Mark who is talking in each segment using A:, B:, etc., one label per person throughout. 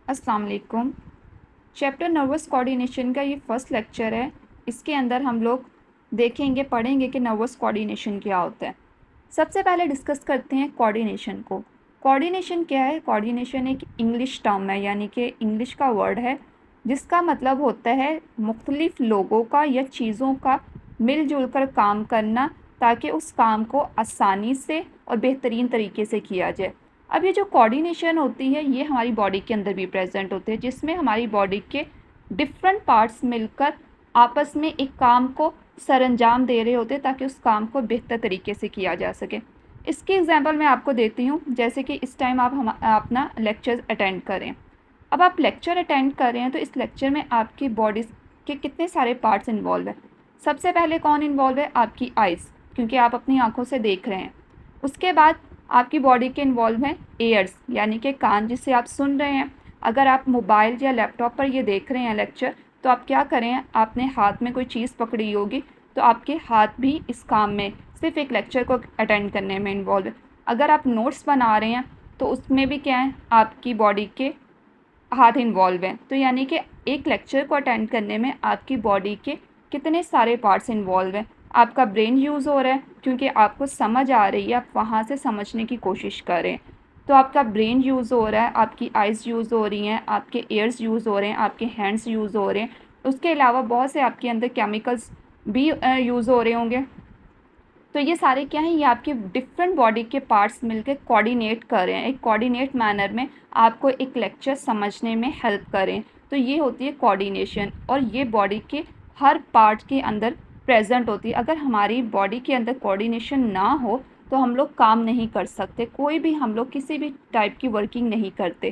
A: अस्सलाम वालेकुम। Chapter nervous coordination का ये फर्स्ट लेक्चर है। इसके अंदर हम लोग पढ़ेंगे कि नर्वस कोऑर्डिनेशन क्या होता है। सबसे पहले डिस्कस करते हैं कोऑर्डिनेशन को। कोऑर्डिनेशन क्या है? कोऑर्डिनेशन एक इंग्लिश टर्म है, यानी कि इंग्लिश का वर्ड है जिसका मतलब होता है मुख्तलिफ लोगों का या चीज़ों का मिलजुल कर काम करना, ताकि उस काम को आसानी से और बेहतरीन तरीके से किया जाए। अब ये जो कोऑर्डिनेशन होती है ये हमारी बॉडी के अंदर भी प्रेजेंट होते हैं, जिसमें हमारी बॉडी के डिफरेंट पार्ट्स मिलकर आपस में एक काम को सरअंजाम दे रहे होते हैं ताकि उस काम को बेहतर तरीके से किया जा सके। इसकी एग्जांपल मैं आपको देती हूँ, जैसे कि इस टाइम आप अपना लेक्चर अटेंड करें। अब आप लेक्चर अटेंड कर रहे हैं तो इस लेक्चर में आपकी बॉडी के कितने सारे पार्ट्स इन्वॉल्व है। सबसे पहले कौन इन्वॉल्व है? आपकी आइज़, क्योंकि आप अपनी आंखों से देख रहे हैं। उसके बाद आपकी बॉडी के इन्वॉल्व हैं एयर्स, यानी कि कान जिससे आप सुन रहे हैं। अगर आप मोबाइल या लैपटॉप पर ये देख रहे हैं लेक्चर, तो आप क्या करें, आपने हाथ में कोई चीज़ पकड़ी होगी तो आपके हाथ भी इस काम में, सिर्फ एक लेक्चर को अटेंड करने में इन्वॉल्व है। अगर आप नोट्स बना रहे हैं तो उसमें भी क्या है, आपकी बॉडी के हाथ इन्वॉल्व हैं। तो यानी कि एक लेक्चर को अटेंड करने में आपकी बॉडी के कितने सारे पार्ट्स इन्वॉल्व हैं। आपका ब्रेन यूज़ हो रहा है क्योंकि आपको समझ आ रही है, आप वहाँ से समझने की कोशिश करें, तो आपका ब्रेन यूज़ हो रहा है, आपकी आइज़ यूज़ हो रही हैं, आपके ईयर्स यूज़ हो रहे हैं, आपके हैंड्स यूज़ हो रहे हैं। उसके अलावा बहुत से आपके अंदर केमिकल्स भी यूज़ हो रहे होंगे। तो ये सारे क्या हैं, ये आपके डिफरेंट बॉडी के पार्ट्स मिलकर कोऑर्डिनेट कर रहे हैं, एक कोऑर्डिनेट मैनर में आपको एक लेक्चर समझने में हेल्प करें। तो ये होती है कोऑर्डिनेशन, और ये बॉडी के हर पार्ट के अंदर प्रेजेंट होती है। अगर हमारी बॉडी के अंदर कोऑर्डिनेशन ना हो तो हम लोग काम नहीं कर सकते, कोई भी हम लोग किसी भी टाइप की वर्किंग नहीं करते।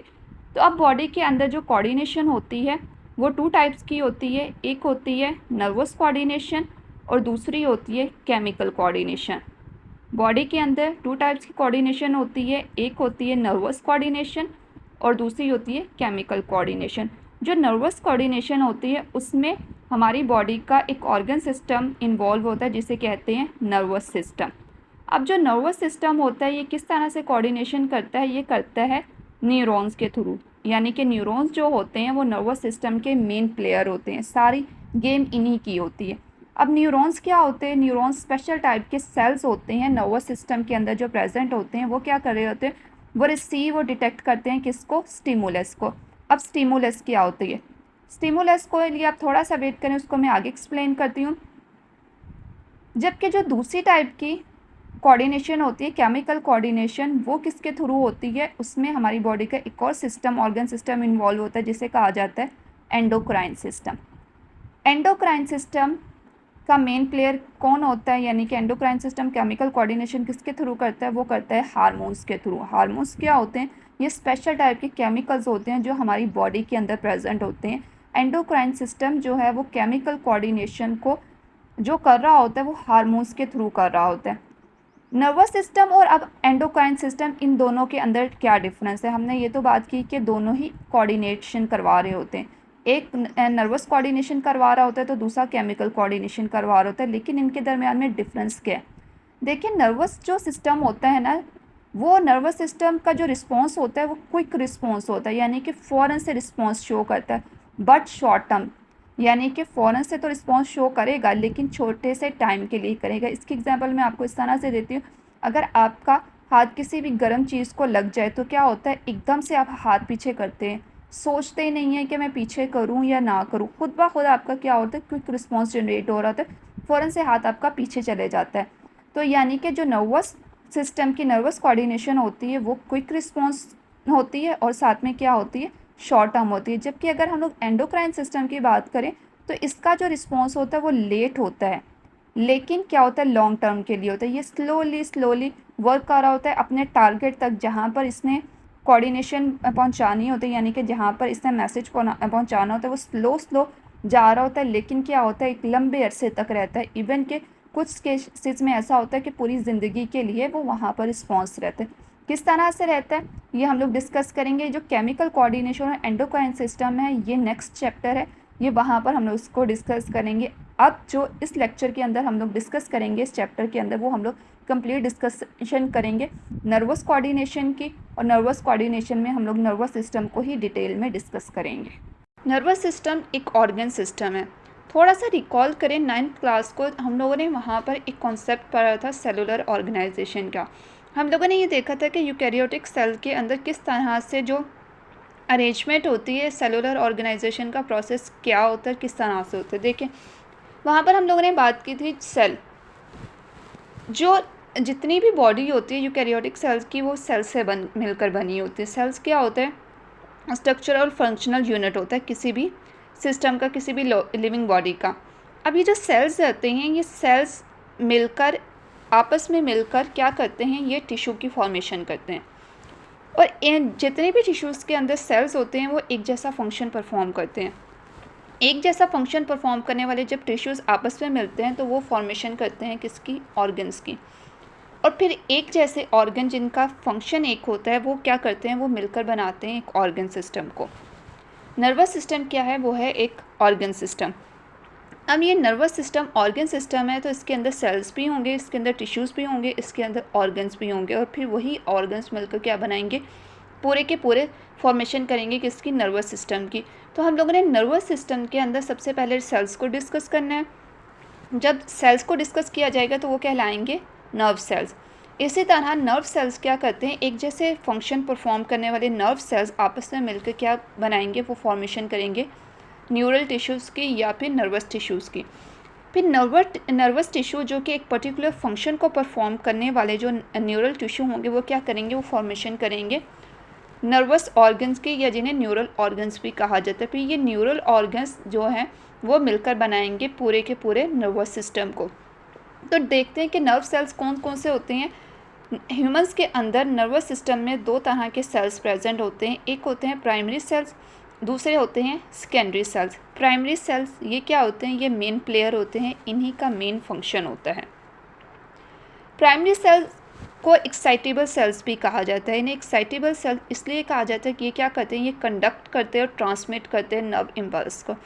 A: तो अब बॉडी के अंदर जो कोऑर्डिनेशन होती है वो टू टाइप्स की होती है। एक होती है नर्वस कोऑर्डिनेशन और दूसरी होती है केमिकल कोऑर्डिनेशन। बॉडी के अंदर टू टाइप्स की कोऑर्डिनेशन होती है, एक होती है नर्वस कोऑर्डिनेशन और दूसरी होती है केमिकल कोऑर्डिनेशन। जो नर्वस कोऑर्डिनेशन होती है उसमें हमारी बॉडी का एक ऑर्गन सिस्टम इन्वॉल्व होता है जिसे कहते हैं नर्वस सिस्टम। अब जो नर्वस सिस्टम होता है ये किस तरह से कोऑर्डिनेशन करता है? ये करता है न्यूरॉन्स के थ्रू, यानी कि न्यूरॉन्स जो होते हैं वो नर्वस सिस्टम के मेन प्लेयर होते हैं, सारी गेम इन्हीं की होती है। अब न्यूरॉन्स क्या होते हैं? न्यूरॉन्स स्पेशल टाइप के सेल्स होते हैं नर्वस सिस्टम के अंदर जो प्रेजेंट होते हैं। वो क्या कर रहे होते हैं, वो रिसीव और डिटेक्ट करते हैं किसको? स्टिमुलस को। अब स्टिमुलस क्या होती है? स्टिमुलस को लिए आप थोड़ा सा वेट करें, उसको मैं आगे एक्सप्लेन करती हूँ। जबकि जो दूसरी टाइप की कोऑर्डिनेशन होती है केमिकल कोऑर्डिनेशन, वो किसके थ्रू होती है? उसमें हमारी बॉडी का एक और सिस्टम, ऑर्गन सिस्टम इन्वॉल्व होता है जिसे कहा जाता है एंडोक्राइन सिस्टम। एंडोक्राइन सिस्टम का मेन प्लेयर कौन होता है? यानी कि एंडोक्राइन सिस्टम केमिकल कोऑर्डिनेशन किसके थ्रू करता है? वो करता है हार्मोन्स के थ्रू। हार्मोन्स क्या होते हैं? ये स्पेशल टाइप के केमिकल्स होते हैं जो हमारी बॉडी के अंदर प्रेजेंट होते हैं। एंडोक्राइन सिस्टम जो है वो केमिकल कोऑर्डिनेशन को जो कर रहा होता है वो हार्मोन्स के थ्रू कर रहा होता है। नर्वस सिस्टम और अब एंडोक्राइन सिस्टम, इन दोनों के अंदर क्या डिफरेंस है? हमने ये तो बात की कि दोनों ही कोऑर्डिनेशन करवा रहे होते हैं, एक नर्वस कोऑर्डिनेशन करवा रहा होता है तो दूसरा केमिकल कोऑर्डिनेशन करवा रहा होता है, लेकिन इनके दरमियान में डिफरेंस क्या है? देखिए, नर्वस जो सिस्टम होता है ना, वो नर्वस सिस्टम का जो रिस्पॉन्स होता है वो क्विक रिस्पॉन्स होता है, यानी कि फ़ौरन से रिस्पॉन्स शो करता है, बट शॉर्ट टर्म, यानी कि फ़ौरन से तो रिस्पॉन्स शो करेगा लेकिन छोटे से टाइम के लिए करेगा। इसकी एग्जांपल मैं आपको इस तरह से देती हूँ। अगर आपका हाथ किसी भी गर्म चीज़ को लग जाए तो क्या होता है, एकदम से आप हाथ पीछे करते हैं, सोचते ही नहीं है कि मैं पीछे करूँ या ना करूँ, खुद ब खुद आपका क्या होता है, क्विक रिस्पॉन्स जनरेट हो रहा होता है, फ़ौरन से हाथ आपका पीछे चले जाता है। तो यानी कि जो नर्वस सिस्टम की नर्वस कोऑर्डिनेशन होती है वो क्विक रिस्पॉन्स होती है और साथ में क्या होती है, शॉर्ट टर्म होती है। जबकि अगर हम लोग एंडोक्राइन सिस्टम की बात करें तो इसका जो रिस्पॉन्स होता है वो लेट होता है, लेकिन क्या होता है, लॉन्ग टर्म के लिए होता है। ये स्लोली स्लोली वर्क कर रहा होता है अपने टारगेट तक जहाँ पर इसने कोऑर्डिनेशन पहुँचानी होती है, यानी कि जहाँ पर इसने मैसेज पहुँचाना होता है वो स्लो स्लो जा रहा होता है, लेकिन क्या होता है, एक लंबे अरसे तक रहता है। इवन के कुछ केसेस में ऐसा होता है कि पूरी ज़िंदगी के लिए वो वहाँ पर रिस्पॉन्स रहता है। किस तरह से रहता है ये हम लोग डिस्कस करेंगे। जो केमिकल कोऑर्डिनेशन और एंडोक्राइन सिस्टम है ये नेक्स्ट चैप्टर है, ये वहाँ पर हम लोग इसको डिस्कस करेंगे। अब जो इस लेक्चर के अंदर हम लोग डिस्कस करेंगे इस चैप्टर के अंदर, वो हम लोग कंप्लीट डिस्कशन करेंगे नर्वस कोऑर्डिनेशन की, और नर्वस कोऑर्डिनेशन में हम लोग नर्वस सिस्टम को ही डिटेल में डिस्कस करेंगे। नर्वस सिस्टम एक ऑर्गन सिस्टम है। थोड़ा सा रिकॉल करें 9th क्लास को, हम लोगों ने वहाँ पर एक कॉन्सेप्ट पढ़ा था सेलुलर ऑर्गेनाइजेशन का। हम लोगों ने ये देखा था कि यूकैरियोटिक सेल के अंदर किस तरह से जो अरेंजमेंट होती है, सेलुलर ऑर्गेनाइजेशन का प्रोसेस क्या होता है, किस तरह से होता है। देखें वहाँ पर हम लोगों ने बात की थी सेल, जो जितनी भी बॉडी होती है यूकैरियोटिक सेल्स की, वो सेल से मिलकर बनी होती है। सेल्स क्या होता है, स्ट्रक्चरल फंक्शनल यूनिट होता है किसी भी सिस्टम का, किसी भी लिविंग बॉडी का। अब ये जो सेल्स रहते हैं, ये सेल्स मिलकर आपस में मिलकर क्या करते हैं, ये टिश्यू की फॉर्मेशन करते हैं। और जितने भी टिश्यूज़ के अंदर सेल्स होते हैं वो एक जैसा फंक्शन परफॉर्म करते हैं। एक जैसा फंक्शन परफॉर्म करने वाले जब टिश्यूज़ आपस में मिलते हैं तो वो फॉर्मेशन करते हैं किसकी, ऑर्गन्स की। और फिर एक जैसे ऑर्गन जिनका फंक्शन एक होता है वो क्या करते हैं, वो मिलकर बनाते हैं एक ऑर्गन सिस्टम को। नर्वस सिस्टम क्या है, वो है एक ऑर्गन सिस्टम। अब ये नर्वस सिस्टम ऑर्गन सिस्टम है तो इसके अंदर सेल्स भी होंगे, इसके अंदर टिश्यूज़ भी होंगे, इसके अंदर ऑर्गन्स भी होंगे, और फिर वही ऑर्गन्स मिलकर क्या बनाएंगे, पूरे के पूरे फॉर्मेशन करेंगे किसकी, नर्वस सिस्टम की। तो हम लोगों ने नर्वस सिस्टम के अंदर सबसे पहले सेल्स को डिस्कस करना है। जब सेल्स को डिस्कस किया जाएगा तो वो कहलाएंगे नर्व सेल्स। इसी तरह नर्व सेल्स क्या करते हैं, एक जैसे फंक्शन परफॉर्म करने वाले नर्व सेल्स आपस में मिलकर क्या बनाएंगे, वो फॉर्मेशन करेंगे न्यूरल टिश्यूज़ की या फिर नर्वस टिश्यूज़ की। फिर नर्वस टिश्यू जो कि एक पर्टिकुलर फंक्शन को परफॉर्म करने वाले जो न्यूरल टिश्यू होंगे वो क्या करेंगे, वो फॉर्मेशन करेंगे नर्वस ऑर्गन्स की, या जिन्हें न्यूरल ऑर्गन्स भी कहा जाता है। फिर ये न्यूरल ऑर्गन्स जो हैं वो मिलकर बनाएंगे पूरे के पूरे नर्वस सिस्टम को। तो देखते हैं कि नर्व सेल्स कौन कौन से होते हैं। ह्यूमंस के अंदर नर्वस सिस्टम में दो तरह के सेल्स प्रेजेंट होते हैं, एक होते हैं प्राइमरी सेल्स, दूसरे होते हैं सेकेंडरी सेल्स। प्राइमरी सेल्स ये क्या होते हैं, ये मेन प्लेयर होते हैं, इन्हीं का मेन फंक्शन होता है। प्राइमरी सेल्स को एक्साइटेबल सेल्स भी कहा जाता है। इन्हें एक्साइटेबल सेल इसलिए कहा जाता है कि ये क्या करते हैं, ये कंडक्ट करते हैं और ट्रांसमिट करते हैं नर्व इम्पल्स को।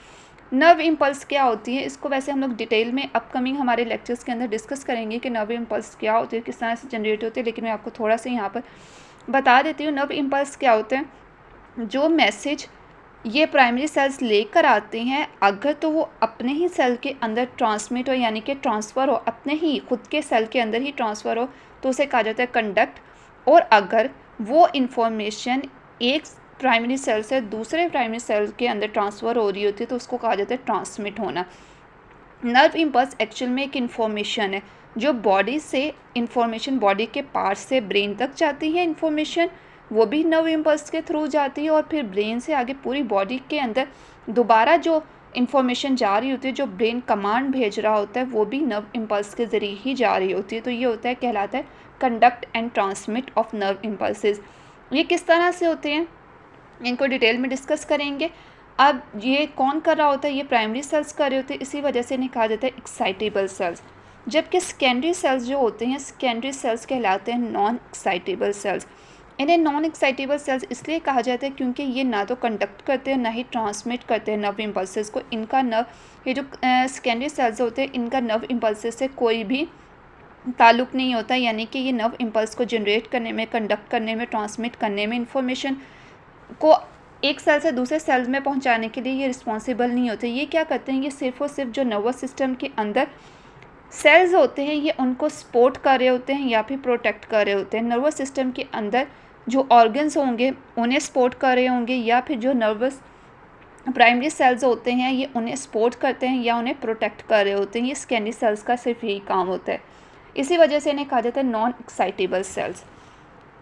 A: नर्व इम्पल्स क्या होती है, इसको वैसे हम लोग डिटेल में अपकमिंग हमारे लेक्चर्स के अंदर डिस्कस करेंगे कि नर्व इम्पल्स क्या होती है, किस तरह से जनरेट होते हैं, लेकिन मैं आपको थोड़ा सा यहाँ पर बता देती हूँ। नर्व इम्पल्स क्या होते हैं, जो मैसेज ये प्राइमरी सेल्स लेकर आते हैं, अगर तो वो अपने ही सेल के अंदर ट्रांसमिट हो, यानी कि ट्रांसफ़र हो, अपने ही खुद के सेल के अंदर ही ट्रांसफ़र हो, तो उसे कहा जाता है कंडक्ट। और अगर वो इन्फॉर्मेशन एक प्राइमरी सेल से दूसरे प्राइमरी सेल के अंदर ट्रांसफ़र हो रही होती है तो उसको कहा जाता है ट्रांसमिट होना। नर्व इम्पल्स एक्चुअल में एक इन्फॉर्मेशन है जो बॉडी से इन्फॉर्मेशन, बॉडी के पार्ट से ब्रेन तक जाती है इन्फॉर्मेशन, वो भी नर्व इम्पल्स के थ्रू जाती है, और फिर ब्रेन से आगे पूरी बॉडी के अंदर दोबारा जो इन्फॉर्मेशन जा रही होती है, जो ब्रेन कमांड भेज रहा होता है, वो भी नर्व इम्पल्स के ज़रिए ही जा रही होती है। तो ये होता है, कहलाता है conduct and transmit of nerve impulses. ये किस तरह से होते हैं, इनको डिटेल में डिस्कस करेंगे। अब ये कौन कर रहा होता है, ये प्राइमरी सेल्स कर रहे होते हैं, इसी वजह से इन्हें कहा जाता है एक्साइटेबल सेल्स। जबकि सेकेंडरी सेल्स जो होते हैं, सेकेंडरी सेल्स कहलाते हैं नॉन एक्साइटेबल सेल्स। इन्हें नॉन एक्साइटेबल सेल्स इसलिए कहा जाता है क्योंकि ये ना तो कंडक्ट करते हैं ना ही ट्रांसमिट करते हैं नर्व इम्पल्सेस को। इनका नर्व, ये जो सेकेंडरी सेल्स होते हैं, इनका नर्व इम्पल्सेस से कोई भी ताल्लुक़ नहीं होता, यानी कि ये नर्व इम्पल्स को जनरेट करने में, कंडक्ट करने में, ट्रांसमिट करने में, इन्फॉर्मेशन को एक सेल से दूसरे सेल में पहुंचाने के लिए ये रिस्पॉन्सिबल नहीं होते। ये क्या करते हैं, ये सिर्फ और सिर्फ जो नर्वस सिस्टम के अंदर सेल्स होते हैं ये उनको सपोर्ट कर रहे होते हैं या फिर प्रोटेक्ट कर रहे होते हैं। नर्वस सिस्टम के अंदर जो ऑर्गन्स होंगे उन्हें सपोर्ट कर रहे होंगे, या फिर जो नर्वस प्राइमरी सेल्स होते हैं ये उन्हें सपोर्ट करते हैं या उन्हें प्रोटेक्ट कर रहे होते हैं। ये सेकेंडरी सेल्स का सिर्फ यही काम होता है, इसी वजह से इन्हें कहा जाता है non excitable cells.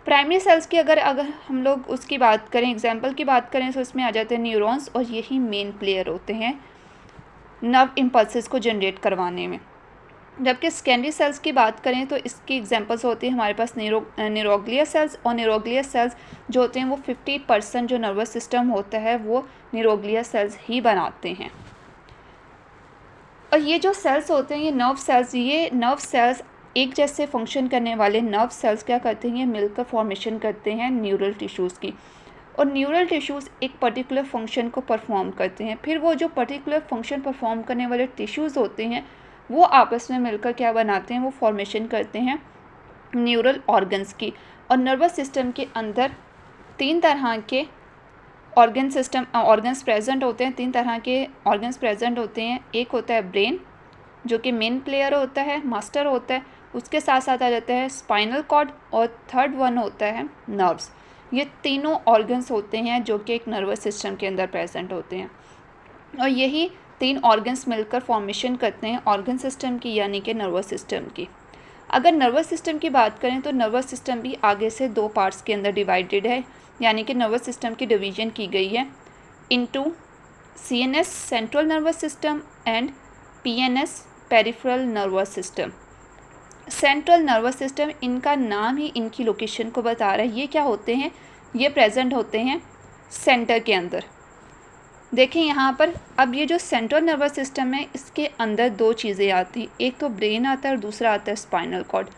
A: Primary cells की अगर हम लोग उसकी बात करें, एग्जाम्पल की बात करें, तो इसमें आ जाते हैं न्यूरॉन्स, और यही मेन प्लेयर होते हैं नर्व इम्पल्सेस को जनरेट करवाने में। जबकि सेकेंडरी सेल्स की बात करें तो इसकी एग्जांपल्स होती है हमारे पास न्यूरोग्लिया सेल्स, और न्यूरोग्लिया सेल्स जो होते हैं वो 50% जो नर्वस सिस्टम होता है वो न्यूरोग्लिया सेल्स ही बनाते हैं। और ये जो सेल्स होते हैं, ये नर्व सेल्स एक जैसे फंक्शन करने वाले नर्व सेल्स क्या करते हैं, ये मिलकर फॉर्मेशन करते हैं न्यूरल टिश्यूज़ की। और न्यूरल टिश्यूज़ एक पर्टिकुलर फंक्शन को परफॉर्म करते हैं। फिर वो जो पर्टिकुलर फंक्शन परफॉर्म करने वाले टिश्यूज़ होते हैं वो आपस में मिलकर क्या बनाते हैं, वो फॉर्मेशन करते हैं न्यूरल ऑर्गन्स की। और नर्वस सिस्टम के अंदर 3 तरह के ऑर्गन्स प्रेजेंट होते हैं। 3 तरह के ऑर्गन्स प्रेजेंट होते हैं। एक होता है ब्रेन, जो कि मेन प्लेयर होता है, मास्टर होता है। उसके साथ साथ आ जाता है स्पाइनल कॉर्ड, और थर्ड वन होता है नर्व्स। ये तीनों ऑर्गन्स होते हैं जो कि एक नर्वस सिस्टम के अंदर प्रेजेंट होते हैं, और यही 3 ऑर्गन्स मिलकर फॉर्मेशन करते हैं ऑर्गन सिस्टम की, यानी कि नर्वस सिस्टम की। अगर नर्वस सिस्टम की बात करें तो नर्वस सिस्टम भी आगे से 2 पार्ट्स के अंदर डिवाइडेड है, यानी कि नर्वस सिस्टम की डिवीजन की गई है into CNS central nervous system and PNS peripheral nervous system. Central nervous system, इनका नाम ही इनकी लोकेशन को बता रहा है। ये क्या होते हैं, ये प्रेजेंट होते हैं सेंटर के अंदर। देखें यहाँ पर, अब ये जो सेंट्रल नर्वस सिस्टम है इसके अंदर 2 चीज़ें आती हैं, एक तो ब्रेन आता है और दूसरा आता है स्पाइनल कॉर्ड।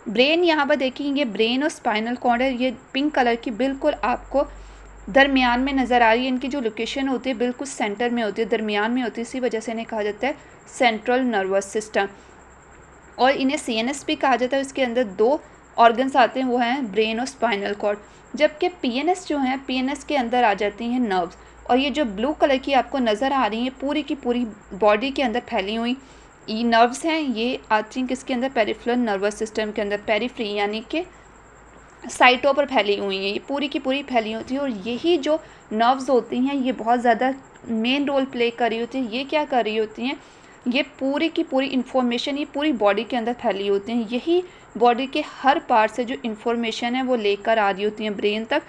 A: ब्रेन यहाँ पर देखेंगे, ब्रेन और स्पाइनल कॉर्ड है, ये पिंक कलर की बिल्कुल आपको दरमियान में नज़र आ रही है। इनकी जो लोकेशन होती है बिल्कुल सेंटर में होती है, दरमियान में होती है, इसी वजह से इन्हें कहा जाता है सेंट्रल नर्वस सिस्टम। और इन्हें CNS भी कहा जाता है। इसके अंदर 2 ऑर्गन्स आते हैं, वो हैं ब्रेन और स्पाइनल कॉर्ड। जबकि PNS जो है, PNS के अंदर आ जाती हैं नर्व्स। और ये जो ब्लू कलर की आपको नज़र आ रही है पूरी की पूरी बॉडी के अंदर फैली हुई ये नर्व्स हैं, ये आती हैं किसके अंदर, पेरिफेरल नर्वस सिस्टम के अंदर। पेरिफ्री यानी कि साइटों पर फैली हुई हैं, ये पूरी की पूरी फैली होती है। और यही जो नर्व्स होती हैं ये बहुत ज़्यादा मेन रोल प्ले कर रही होती हैं। ये क्या कर रही होती हैं, ये पूरी की पूरी इन्फॉर्मेशन ये पूरी बॉडी के अंदर फैली होती हैं। यही बॉडी के हर पार्ट से जो इन्फॉर्मेशन है वो लेकर आ रही होती हैं ब्रेन तक,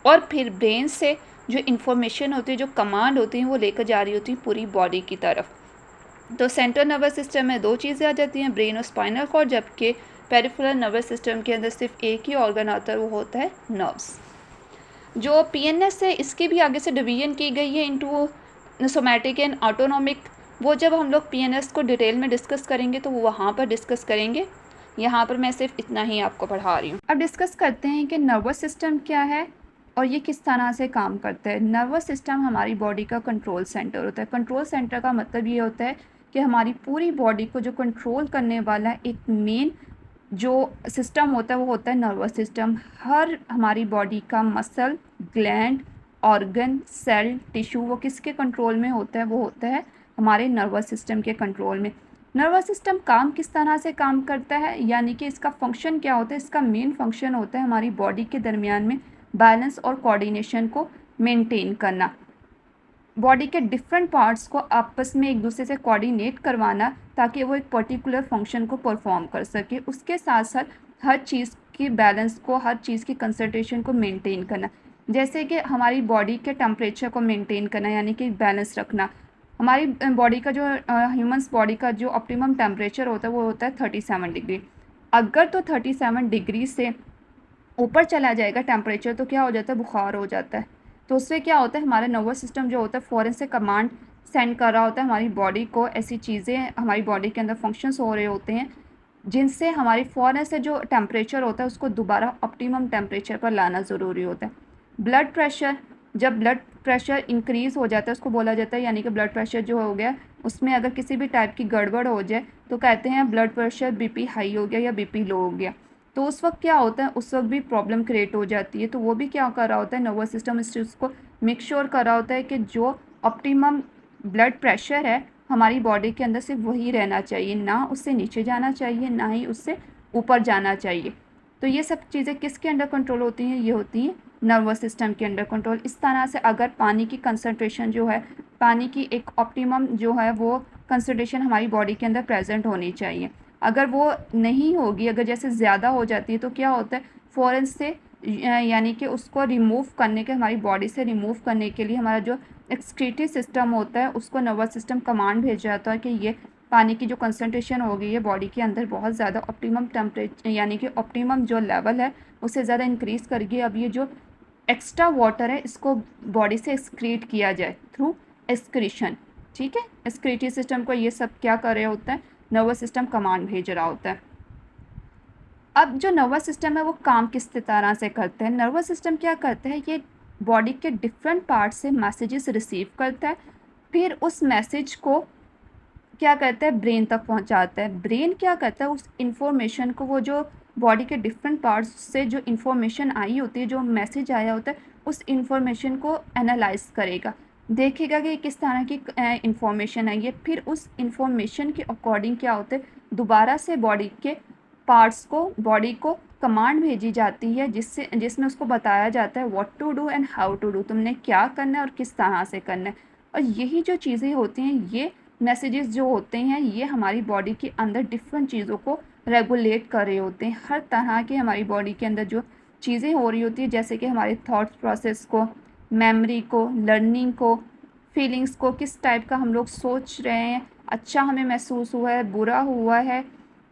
A: और फिर ब्रेन से जो इन्फॉर्मेशन होती है, जो कमांड होती हैं, वो लेकर जा रही होती हैं पूरी बॉडी की तरफ। तो सेंट्रल नर्वस सिस्टम में 2 चीज़ें आ जाती हैं, ब्रेन और स्पाइनल कॉर्ड, जबकि पेरिफेरल नर्वस सिस्टम के अंदर सिर्फ एक ही ऑर्गन आता है, वो होता है नर्व्स। जो PNS है इसकी भी आगे से डिवीजन की गई है इनटू सोमैटिक एंड ऑटोनॉमिक। वो जब हम लोग PNS को डिटेल में डिस्कस करेंगे तो वो वहाँ पर डिस्कस करेंगे, यहाँ पर मैं सिर्फ इतना ही आपको पढ़ा रही हूँ। अब डिस्कस करते हैं कि नर्वस सिस्टम क्या है और ये किस तरह से काम करता है। नर्वस सिस्टम हमारी बॉडी का कंट्रोल सेंटर होता है। कंट्रोल सेंटर का मतलब ये होता है कि हमारी पूरी बॉडी को जो कंट्रोल करने वाला एक मेन जो सिस्टम होता है वो होता है नर्वस सिस्टम। हर हमारी बॉडी का muscle, gland, organ, cell, tissue वो किसके कंट्रोल में होता है, वो होता है हमारे नर्वस सिस्टम के कंट्रोल में। नर्वस सिस्टम काम किस तरह से काम करता है, यानी कि इसका फंक्शन क्या होता है। इसका मेन फंक्शन होता है हमारी बॉडी के दरमियान में बैलेंस और कोऑर्डिनेशन को मेंटेन करना, बॉडी के डिफरेंट पार्ट्स को आपस में एक दूसरे से कोऑर्डिनेट करवाना ताकि वो एक पर्टिकुलर फंक्शन को परफॉर्म कर सके। उसके साथ साथ हर चीज़ की बैलेंस को, हर चीज़ की कंसंट्रेशन को मेंटेन करना, जैसे कि हमारी बॉडी के टेम्परेचर को मेंटेन करना, यानी कि बैलेंस रखना। हमारी बॉडी का जो ह्यूमन्स बॉडी का जो ऑप्टिमम टेम्परेचर होता है वो होता है 37 डिग्री। अगर तो 37 डिग्री से ऊपर चला जाएगा टेम्परेचर तो क्या हो जाता है, बुखार हो जाता है। तो उससे क्या होता है, हमारा नर्वस सिस्टम जो होता है फ़ौरन से कमांड सेंड कर रहा होता है हमारी बॉडी को। ऐसी चीज़ें हमारी बॉडी के अंदर फंक्शंस हो रहे होते हैं जिनसे हमारी फ़ौरन से जो टेम्परेचर होता है उसको दोबारा ऑप्टिमम टेम्परेचर पर लाना ज़रूरी होता है। ब्लड प्रेशर, जब ब्लड प्रेशर इंक्रीज़ हो जाता है उसको बोला जाता है, यानी कि ब्लड प्रेशर जो हो गया उसमें अगर किसी भी टाइप की गड़बड़ हो जाए तो कहते हैं ब्लड प्रेशर BP हाई हो गया या BP लो हो गया। तो उस वक्त क्या होता है, उस वक्त भी प्रॉब्लम क्रिएट हो जाती है। तो वो भी क्या कर रहा होता है, नर्वस सिस्टम इस चीज़ को मेक श्योर कर रहा होता है कि जो ऑप्टिमम ब्लड प्रेशर है हमारी बॉडी के अंदर सिर्फ वही रहना चाहिए, ना उससे नीचे जाना चाहिए ना ही उससे ऊपर जाना चाहिए। तो ये सब चीज़ें किसके अंडर कंट्रोल होती हैं, ये होती हैं नर्वस सिस्टम के अंडर कंट्रोल। इस तरह से अगर पानी की कंसनट्रेशन जो है, पानी की एक ऑप्टिमम जो है वो कंसनट्रेशन हमारी बॉडी के अंदर प्रेजेंट होनी चाहिए। अगर वो नहीं होगी, अगर जैसे ज़्यादा हो जाती है तो क्या होता है, फ़ौरन से यानी कि उसको रिमूव करने के, हमारी बॉडी से रिमूव करने के लिए हमारा जो एक्सक्रीटरी सिस्टम होता है उसको नर्वस सिस्टम कमांड भेज जाता है कि ये पानी की जो कंसनट्रेशन हो गई है बॉडी के अंदर बहुत ज़्यादा ऑप्टिमम टेम्परेचर यानी कि ऑप्टिमम जो लेवल है उससे ज़्यादा इंक्रीज़ कर गई। अब ये जो एक्स्ट्रा वाटर है इसको बॉडी से एक्सक्रीट किया जाए थ्रू एक्सक्रीशन। ठीक है, एक्सक्रीटरी सिस्टम को ये सब क्या कर रहे होता है, नर्वस सिस्टम कमांड भेज रहा होता है। अब जो नर्वस सिस्टम है वो काम किस तरह से करते हैं, नर्वस सिस्टम क्या करता है, ये बॉडी के डिफरेंट पार्ट से मैसेजेस रिसीव करता है, फिर उस मैसेज को क्या करता है, ब्रेन तक पहुंचाता है। ब्रेन क्या करता है, उस इंफॉर्मेशन को, वो जो बॉडी के डिफरेंट पार्ट्स से जो इन्फॉर्मेशन आई होती है, जो मैसेज आया होता है, उस इन्फॉर्मेशन को एनालाइज करेगा, देखेगा कि किस तरह की इन्फॉर्मेशन आई है। फिर उस इन्फॉर्मेशन के अकॉर्डिंग क्या होता है, दोबारा से बॉडी के पार्ट्स को, बॉडी को कमांड भेजी जाती है, जिसमें उसको बताया जाता है what to do and how to do, तुमने क्या करना है और किस तरह से करना है। और यही जो चीज़ें होती हैं, ये मैसेजेस जो होते हैं, ये हमारी बॉडी के अंदर डिफरेंट चीज़ों को रेगुलेट कर रहे होते हैं। हर तरह के हमारी बॉडी के अंदर जो चीज़ें हो रही होती है, जैसे कि हमारे थॉट प्रोसेस को, मेमोरी को, लर्निंग को, फीलिंग्स को, किस टाइप का हम लोग सोच रहे हैं, अच्छा हमें महसूस हुआ है, बुरा हुआ है,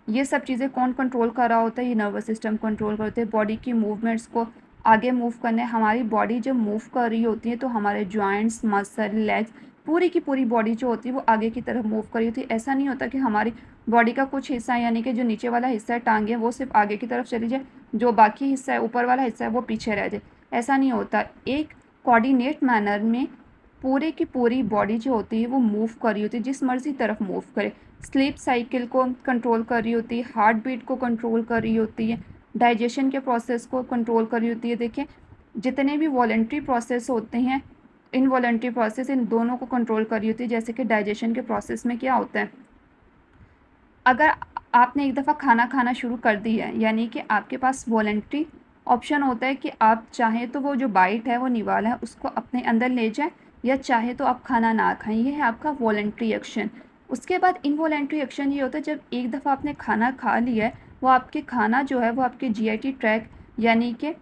A: ये सब चीज़ें कौन कंट्रोल कर रहा होता है, ये नर्वस सिस्टम कंट्रोल करते हैं। बॉडी की मूवमेंट्स को आगे मूव करने, हमारी बॉडी जब मूव कर रही होती है तो हमारे जॉइंट्स, मसल, लेग्स, पूरी की पूरी बॉडी जो होती है वो आगे की तरफ मूव कर रही होती है। ऐसा नहीं होता कि हमारी बॉडी का कुछ हिस्सा, यानी कि जो नीचे वाला हिस्सा है, टांगे, वो सिर्फ आगे की तरफ चली जाए, जो बाकी हिस्सा है, ऊपर वाला हिस्सा है, वो पीछे रह जाए। ऐसा नहीं होता। एक कोऑर्डिनेट मैनर में पूरे की पूरी बॉडी जो होती है वो मूव कर रही होती है, जिस मर्जी तरफ मूव करे। स्लीप साइकिल को कंट्रोल कर रही होती है, हार्ट बीट को कंट्रोल कर रही होती है, डाइजेशन के प्रोसेस को कंट्रोल कर रही होती है। देखें, जितने भी वॉलेंट्री प्रोसेस होते हैं, इनवॉलेंट्री प्रोसेस, इन दोनों को कंट्रोल कर रही होती है। जैसे कि डाइजेशन के प्रोसेस में क्या होता है, अगर आपने एक दफ़ा खाना खाना शुरू कर दी है, यानी कि आपके पास वॉलेंट्री ऑप्शन होता है कि आप चाहें तो वो जो बाइट है, वो निवाला है, उसको अपने अंदर ले जाएं, या चाहे तो आप खाना ना खाएं। ये है आपका वॉलेंट्री एक्शन। उसके बाद इनवॉलेंट्री एक्शन ये होता है, जब एक दफ़ा आपने खाना खा लिया है, वो आपके खाना जो है वो आपके जीआईटी ट्रैक, यानी कि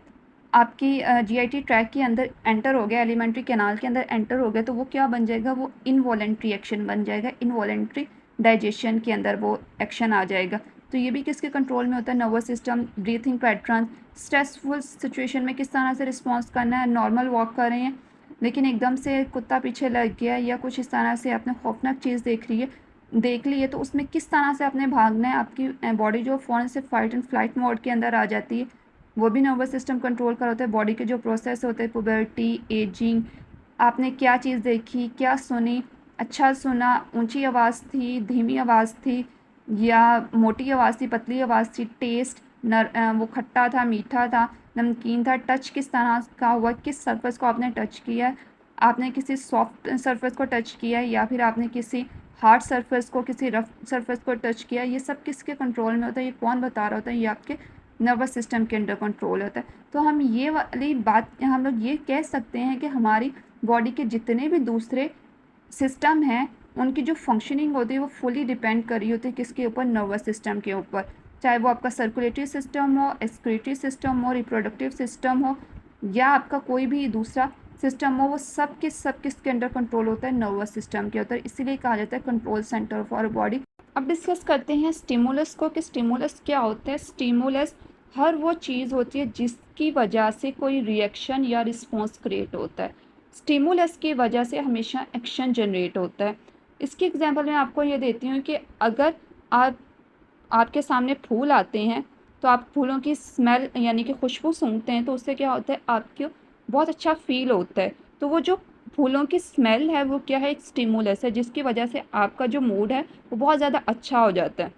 A: आपकी जीआईटी ट्रैक के अंदर एंटर हो गया, एलिमेंट्री कैनाल के अंदर एंटर हो गया, तो वो क्या बन जाएगा, वो इनवॉलेंट्री एक्शन बन जाएगा। इनवॉलेंट्री डाइजेशन के अंदर वो एक्शन आ जाएगा। तो ये भी किसके कंट्रोल में होता है, nervous system. Breathing pattern, stressful situation में किस तरह से रिस्पॉन्स करना है। नॉर्मल वॉक कर रहे हैं लेकिन एकदम से कुत्ता पीछे लग गया, या कुछ इस तरह से आपने खौफनाक चीज़ देख ली है, तो उसमें किस तरह से आपने भागना है। आपकी बॉडी जो फ़ौरन से फाइट एंड फ्लाइट मोड के अंदर आ जाती है, वो भी नर्वस सिस्टम कंट्रोल कर होता है। बॉडी के जो प्रोसेस होते हैं, पुबर्टी, एजिंग, आपने क्या चीज़ देखी, क्या सुनी, अच्छा सुना, ऊंची आवाज़ थी, धीमी आवाज़ थी, या मोटी आवाज़ थी, पतली आवाज़ थी, टेस्ट वो खट्टा था, मीठा था, नमकीन था, टच किस तरह का हुआ, किस सरफेस को आपने टच किया, आपने किसी सॉफ्ट सरफेस को टच किया है, या फिर आपने किसी हार्ड सरफेस को, किसी रफ सरफेस को टच किया, ये सब किसके कंट्रोल में होता है, ये कौन बता रहा होता है, ये आपके नर्वस सिस्टम के अंडर कंट्रोल होता है। तो हम ये वाली बात, हम लोग ये कह सकते हैं कि हमारी बॉडी के जितने भी दूसरे सिस्टम हैं, उनकी जो फंक्शनिंग होती है वो फुली डिपेंड कर रही होती है किसके ऊपर, नर्वस सिस्टम के ऊपर। चाहे वो आपका सर्कुलेटरी सिस्टम हो, एक्सक्रीटरी सिस्टम हो, रिप्रोडक्टिव सिस्टम हो, या आपका कोई भी दूसरा सिस्टम हो, वो सब किसके अंडर कंट्रोल होता है, नर्वस सिस्टम के होता है। इसीलिए कहा जाता है control centre of our body. अब डिस्कस करते हैं स्टिमुलस को, कि स्टिमुलस क्या होता है। स्टिमुलस हर वो चीज़ होती है जिसकी वजह से कोई रिएक्शन या रिस्पॉन्स क्रिएट होता है। स्टिमुलस की वजह से हमेशा एक्शन जनरेट होता है। इसकी एग्जांपल मैं आपको ये देती हूँ कि अगर आपके सामने फूल आते हैं, तो आप फूलों की स्मेल यानी कि खुशबू सूंघते हैं, तो उससे क्या होता है, आपको बहुत अच्छा फील होता है। तो वो जो फूलों की स्मेल है, वो क्या है, एक स्टिमुलस है, जिसकी वजह से आपका जो मूड है वो बहुत ज़्यादा अच्छा हो जाता है।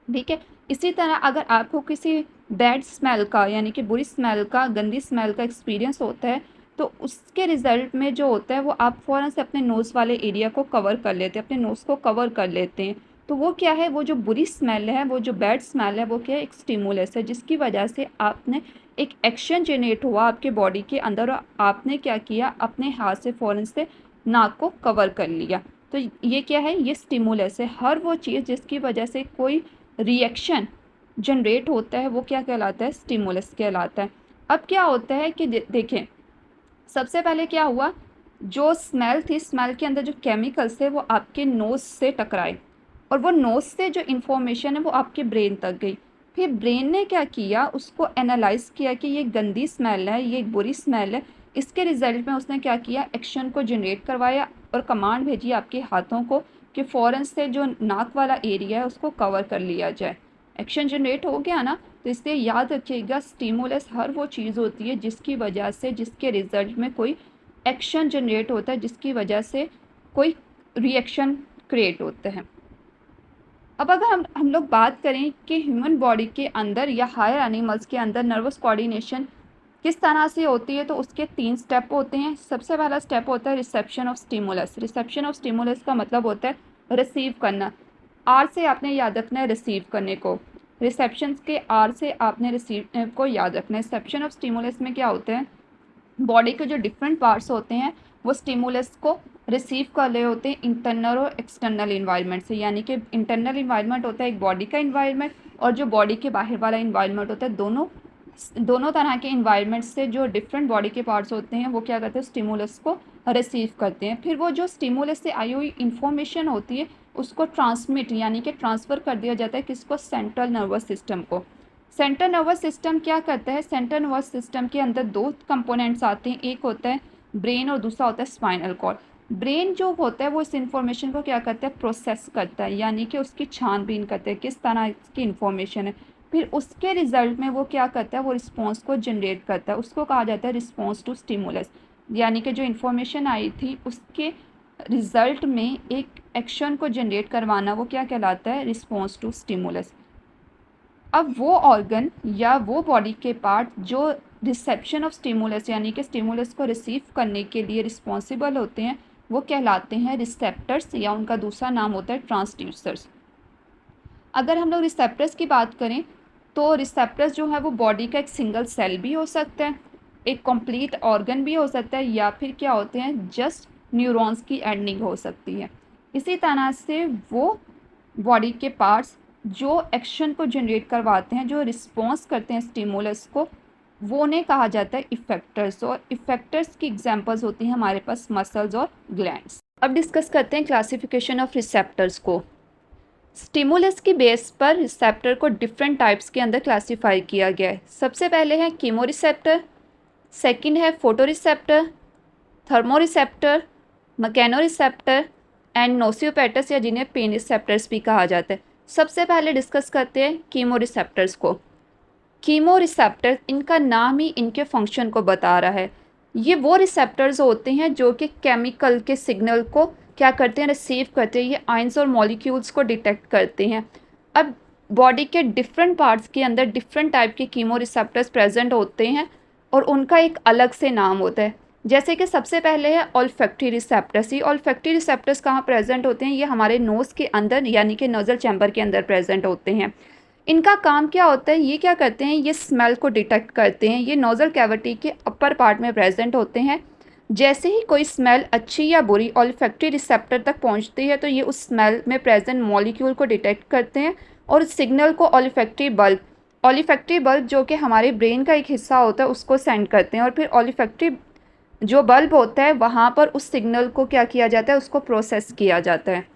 A: ठीक है। इसी तरह अगर आपको किसी बैड स्मेल का, यानी कि बुरी स्मेल का, गंदी स्मेल का एक्सपीरियंस होता है, तो उसके रिज़ल्ट में जो होता है, वो आप फ़ौरन से अपने नोज़ वाले एरिया को कवर कर लेते हैं, अपने नोज़ को कवर कर लेते हैं। तो वो क्या है, वो जो बुरी स्मेल है, वो जो बैड स्मेल है, वो क्या है, एक स्टिमुलस है, जिसकी वजह से आपने एक एक्शन जनरेट हुआ आपके बॉडी के अंदर, और आपने क्या किया, अपने हाथ से फ़ौरन से नाक को कवर कर लिया। तो ये क्या है, ये स्टिमुलस है। हर वो चीज़ जिसकी वजह से कोई रिएक्शन जनरेट होता है, वो क्या कहलाता है, स्टिमुलस कहलाता है। अब क्या होता है कि देखें, सबसे पहले क्या हुआ, जो स्मेल थी, स्मेल के अंदर जो केमिकल्स थे, वो आपके नोज़ से टकराए, और वो नोज़ से जो इन्फॉर्मेशन है वो आपके ब्रेन तक गई। फिर ब्रेन ने क्या किया, उसको एनालाइज किया कि ये गंदी स्मेल है, ये एक बुरी स्मेल है। इसके रिजल्ट में उसने क्या किया, एक्शन को जनरेट करवाया और कमांड भेजी आपके हाथों को कि फ़ौरन से जो नाक वाला एरिया है उसको कवर कर लिया जाए। एक्शन जनरेट हो गया ना। तो इसलिए याद रखिएगा, स्टिमुलस हर वो चीज़ होती है जिसकी वजह से, जिसके रिजल्ट में कोई एक्शन जनरेट होता है, जिसकी वजह से कोई रिएक्शन क्रिएट होता है। अब अगर हम लोग बात करें कि ह्यूमन बॉडी के अंदर या हायर एनिमल्स के अंदर नर्वस कोऑर्डिनेशन किस तरह से होती है, तो उसके 3 स्टेप होते हैं। सबसे पहला स्टेप होता है reception of stimulus. Reception of stimulus का मतलब होता है रिसीव करना। आर से आपने याद रखना है रिसीव करने को। रिसेप्शन के आर से आपने रिसीव को याद रखना है। रिसेप्शन ऑफ स्टिमुलस में क्या होता है, बॉडी के जो डिफरेंट पार्ट्स होते हैं वो स्टिमुलस को रिसीव कर रहे होते हैं इंटरनल और एक्सटर्नल इन्वायरमेंट से। यानी कि इंटरनल इन्वायरमेंट होता है एक बॉडी का इन्वायरमेंट, और जो बॉडी के बाहर वाला इन्वायरमेंट होता है, दोनों तरह के इन्वायरमेंट से जो डिफरेंट बॉडी के पार्ट्स होते हैं वो क्या करते हैं, स्टिमुलस को रिसीव करते हैं। फिर वो जो स्टिमुलस से आई हुई इंफॉर्मेशन होती है उसको ट्रांसमिट यानी कि ट्रांसफ़र कर दिया जाता है किसको, सेंट्रल नर्वस सिस्टम को। सेंट्रल नर्वस सिस्टम क्या करता है, सेंट्रल नर्वस सिस्टम के अंदर 2 कंपोनेंट्स आते हैं, एक होता है ब्रेन और दूसरा होता है स्पाइनल कॉर्ड। ब्रेन जो होता है वो इस इंफॉर्मेशन को क्या करता है, प्रोसेस करता है, यानी कि उसकी छानबीन करता है किस तरह की इंफॉर्मेशन है। फिर उसके रिजल्ट में वो क्या करता है, वो रिस्पॉन्स को जनरेट करता है, उसको कहा जाता है रिस्पॉन्स टू स्टिमुलस। यानी कि जो इन्फॉर्मेशन आई थी उसके रिजल्ट में एक एक्शन को जनरेट करवाना वो क्या कहलाता है, रिस्पॉन्स टू स्टिमुलस। अब वो ऑर्गन या वो बॉडी के पार्ट जो रिसेप्शन ऑफ स्टिमुलस यानी कि स्टिमुलस को रिसीव करने के लिए रिस्पॉन्सिबल होते हैं वो कहलाते हैं रिसेप्टर्स, या उनका दूसरा नाम होता है ट्रांसड्यूसर्स। अगर हम लोग रिसेप्टर्स की बात करें तो रिसेप्टर्स जो है वो बॉडी का एक सिंगल सेल भी हो सकता है, एक कंप्लीट ऑर्गन भी हो सकता है, या फिर क्या होते हैं जस्ट न्यूरॉन्स की एंडिंग हो सकती है। इसी तरह से वो बॉडी के पार्ट्स जो एक्शन को जनरेट करवाते हैं, जो रिस्पॉन्स करते हैं स्टिमुलस को, वो उन्हें कहा जाता है इफेक्टर्स। और इफेक्टर्स की एग्जांपल्स होती हैं हमारे पास मसल्स और ग्लैंड्स। अब डिस्कस करते हैं क्लासिफिकेशन ऑफ रिसेप्टर्स को। स्टिमुलस की बेस पर रिसेप्टर को डिफरेंट टाइप्स के अंदर क्लासीफाई किया गया है। सबसे पहले है कीमो रिसेप्टर, सेकेंड है photoreceptor, thermoreceptor, mechanoreceptor and nociceptors, या जिन्हें पेन रिसेप्टर्स भी कहा जाता है। सबसे पहले डिस्कस करते हैं कीमो रिसेप्टर्स को। कीमो रिसेप्टर, इनका नाम ही इनके फंक्शन को बता रहा है। ये वो रिसेप्टर्स होते हैं जो कि केमिकल के सिग्नल को क्या करते हैं, रिसीव करते हैं। ये आयंस और मॉलिक्यूल्स को डिटेक्ट करते हैं। अब बॉडी के डिफरेंट पार्ट्स के अंदर डिफरेंट टाइप के कीमो रिसेप्टर्स प्रेजेंट होते हैं और उनका एक अलग से नाम होता है। जैसे कि सबसे पहले है ऑल्फैक्टरी रिसेप्टर्स। ये ऑल्फैक्टरी रिसेप्टर्स कहाँ प्रेजेंट होते हैं, ये हमारे नोज़ के अंदर यानी कि नोजल चैम्बर के अंदर प्रेजेंट होते हैं। इनका काम क्या होता है, ये क्या करते हैं, ये स्मेल को डिटेक्ट करते हैं। ये नोजल कैविटी के अपर पार्ट में प्रेजेंट होते हैं। जैसे ही कोई स्मेल अच्छी या बुरी ऑल्फैक्टरी रिसेप्टर तक पहुंचती है तो ये उस स्मेल में प्रेजेंट मॉलिक्यूल को डिटेक्ट करते हैं और सिग्नल को ऑलिफैक्टरी बल्ब जो कि हमारे ब्रेन का एक हिस्सा होता है उसको सेंड करते हैं, और फिर ऑलिफैक्टरी जो बल्ब होता है वहाँ पर उस सिग्नल को क्या किया जाता है, उसको प्रोसेस किया जाता है।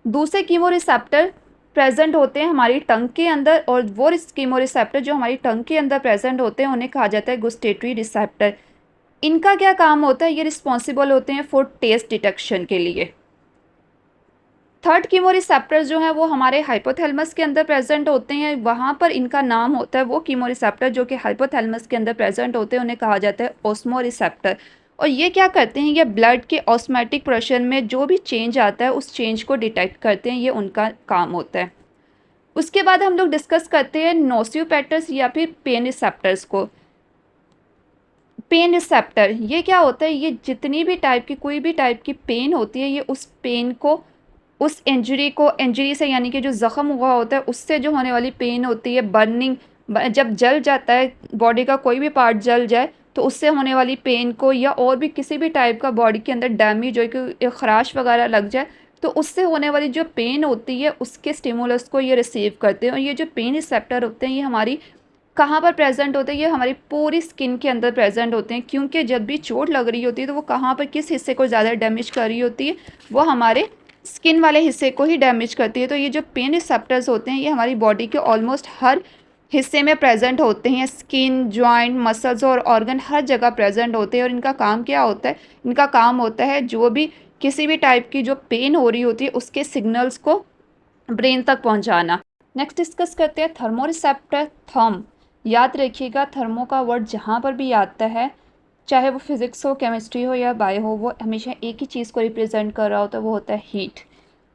A: दूसरे कीमो रिसेप्टर प्रेजेंट होते हैं हमारी टंग के अंदर, और वो कीमो रिसेप्टर जो हमारी टंग के अंदर प्रेजेंट होते हैं उन्हें कहा जाता है गुस्टेटरी रिसेप्टर। इनका क्या काम होता है, ये रिस्पॉन्सिबल होते हैं फॉर टेस्ट डिटेक्शन के लिए। थर्ड कीमो रिसेप्टर्स जो हैं वो हमारे हाइपोथैलेमस के अंदर प्रेजेंट होते हैं। वहाँ पर इनका नाम होता है, वो कीमो रिसेप्टर जो कि हाइपोथैलेमस के अंदर प्रेजेंट होते हैं उन्हें कहा जाता है ऑस्मो रिसेप्टर। और ये क्या करते हैं, ये ब्लड के ऑस्मैटिक प्रेशर में जो भी चेंज आता है उस चेंज को डिटेक्ट करते हैं, ये उनका काम होता है। उसके बाद हम लोग डिस्कस करते हैं नोसियोपेटर्स या फिर पेन रिसेप्टर्स को। पेन रिसेप्टर ये क्या होता है, ये जितनी भी टाइप की कोई भी टाइप की पेन होती है, ये उस पेन को उस इंजरी से यानी कि जो ज़ख़म हुआ होता है उससे जो होने वाली पेन होती है, बर्निंग, जब जल जाता है बॉडी का कोई भी पार्ट जल जाए तो उससे होने वाली पेन को, या और भी किसी भी टाइप का बॉडी के अंदर डैमेज हो कि खराश वगैरह लग जाए तो उससे होने वाली जो पेन होती है उसके स्टिमुलस को ये रिसीव करते हैं। और ये जो पेन रिसेप्टर होते हैं ये हमारी कहाँ पर प्रेजेंट होते हैं, ये हमारी पूरी स्किन के अंदर प्रेजेंट होते हैं, क्योंकि जब भी चोट लग रही होती है तो वो कहाँ पर किस हिस्से को ज़्यादा डैमेज कर रही होती है, वो हमारे स्किन वाले हिस्से को ही डैमेज करती है। तो ये जो पेन रिसेप्टर्स होते हैं ये हमारी बॉडी के ऑलमोस्ट हर हिस्से में प्रेजेंट होते हैं। स्किन, जॉइंट, मसल्स और ऑर्गन हर जगह प्रेजेंट होते हैं। और इनका काम क्या होता है, इनका काम होता है जो भी किसी भी टाइप की जो पेन हो रही होती है उसके सिग्नल्स को ब्रेन तक पहुंचाना। नेक्स्ट डिस्कस करते हैं थर्मो रिसेप्टर। थर्म, याद रखिएगा थर्मो का वर्ड जहाँ पर भी आता है, चाहे वो फिज़िक्स हो, केमिस्ट्री हो या बायो हो, वो हमेशा एक ही चीज़ को रिप्रेजेंट कर रहा होता है, वो होता है हीट।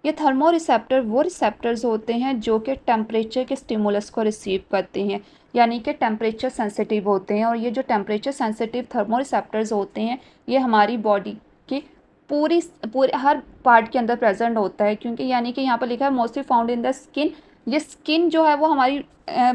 A: ये थर्मो रिसेप्टर वो रिसेप्टर्स होते हैं जो कि टेम्परेचर के स्टिमुलस को रिसीव करते हैं, यानी कि टेम्परेचर सेंसिटिव होते हैं। और ये जो टेम्परेचर सेंसिटिव थर्मो रिसेप्टर्स होते हैं ये हमारी बॉडी की पूरी पूरे हर पार्ट के अंदर प्रेजेंट होता है, क्योंकि यानी कि यहाँ पर लिखा है mostly found in the skin. ये स्किन जो है वो हमारी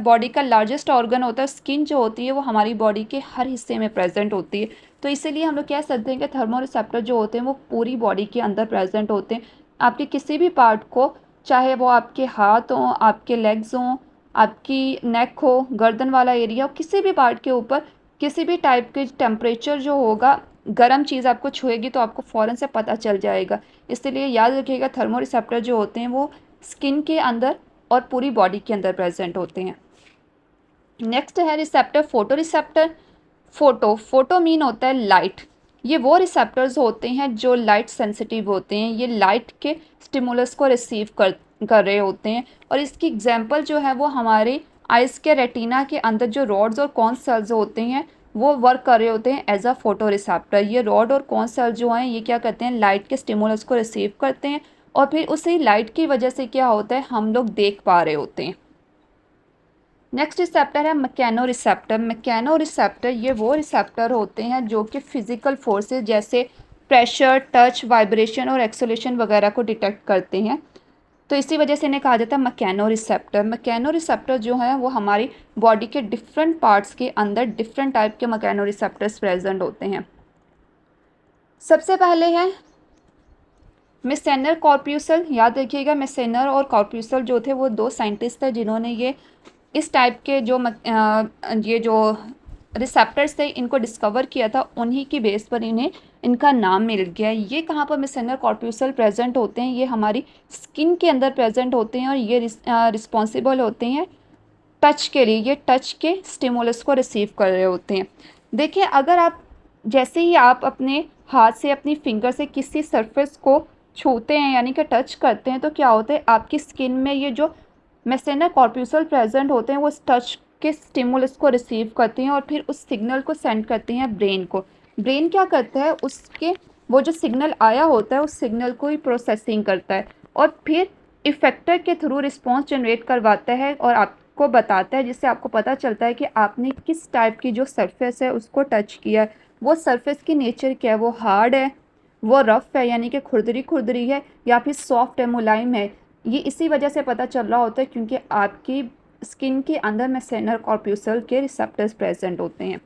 A: बॉडी का लार्जेस्ट ऑर्गन होता है। स्किन जो होती है वो हमारी बॉडी के हर हिस्से में प्रेजेंट होती है, तो इसीलिए हम लोग कह सकते हैं कि थर्मो रिसेप्टर जो होते हैं वो पूरी बॉडी के अंदर प्रेजेंट होते हैं। आपके किसी भी पार्ट को, चाहे वो आपके हाथ हों, आपके लेग्स हों, आपकी नेक हो, गर्दन वाला एरिया हो, किसी भी पार्ट के ऊपर किसी भी टाइप के टेम्परेचर जो होगा, गर्म चीज़ आपको छुएगी तो आपको फ़ौरन से पता चल जाएगा। इसलिए याद रखिएगा थर्मो रिसेप्टर जो होते हैं वो स्किन के अंदर और पूरी बॉडी के अंदर प्रेजेंट होते हैं। नेक्स्ट है receptor photo receptor. Photo mean होता है लाइट। ये वो रिसेप्टर्स होते हैं जो लाइट सेंसिटिव होते हैं, ये लाइट के स्टिमुलस को रिसीव कर रहे होते हैं। और इसकी एग्जांपल जो है वो हमारे आइज़ के रेटिना के अंदर जो रॉड्स और कॉन सेल्स होते हैं वो वर्क कर रहे होते हैं एज अ फोटो रिसेप्टर। ये रॉड और कॉन सेल्स जो हैं ये क्या करते हैं, लाइट के स्टिमुलस को रिसीव करते हैं और फिर उसी लाइट की वजह से क्या होता है, हम लोग देख पा रहे होते हैं। नेक्स्ट रिसेप्टर है मैकेनो रिसेप्टर। मैकेनो रिसेप्टर ये वो रिसेप्टर होते हैं जो कि फिजिकल फोर्सेस जैसे प्रेशर, टच, वाइब्रेशन और एक्सेलेरेशन वगैरह को डिटेक्ट करते हैं, तो इसी वजह से इन्हें कहा जाता है मैकेनो रिसेप्टर। मैकेनो रिसेप्टर जो है वो हमारी बॉडी के डिफरेंट पार्ट्स के अंदर डिफरेंट टाइप के मैकेनो रिसेप्टर्स प्रेजेंट होते हैं। सबसे पहले है मेसेनर कॉर्प्यूसल। याद रखिएगा मेसेनर और कॉर्प्यूसल जो थे वो दो साइंटिस्ट थे जिन्होंने ये इस टाइप के जो ये जो रिसेप्टर्स थे इनको डिस्कवर किया था, उन्हीं की बेस पर इन्हें इनका नाम मिल गया। ये कहाँ पर मेसेनर कॉर्प्यूसल प्रेजेंट होते हैं, ये हमारी स्किन के अंदर प्रेजेंट होते हैं और ये रिस्पॉन्सिबल होते हैं टच के लिए। ये टच के स्टिमुलस को रिसीव कर रहे होते हैं। देखिए अगर आप जैसे ही आप अपने हाथ से अपनी फिंगर से किसी सरफेस को छूते हैं यानी कि टच करते हैं तो क्या होता है, आपकी स्किन में ये जो मेसेनर कॉर्प्यूसल प्रेजेंट होते हैं वो टच के स्टिमुलस को रिसीव करते हैं और फिर उस सिग्नल को सेंड करते हैं ब्रेन को। ब्रेन क्या करता है, उसके वो जो सिग्नल आया होता है उस सिग्नल को ही प्रोसेसिंग करता है और फिर इफेक्टर के थ्रू रिस्पॉन्स जनरेट करवाता है और आपको बताता है, जिससे आपको पता चलता है कि आपने किस टाइप की जो सरफेस है उसको टच किया है। वो सरफेस की नेचर क्या है, वो हार्ड है, वो रफ़ है यानी कि खुरदरी खुरदरी है, या फिर सॉफ्ट है, मुलायम है। ये इसी वजह से पता चल रहा होता है क्योंकि आपकी स्किन के अंदर मेसेनर कॉर्प्यूसल के रिसेप्टर्स प्रेजेंट होते हैं।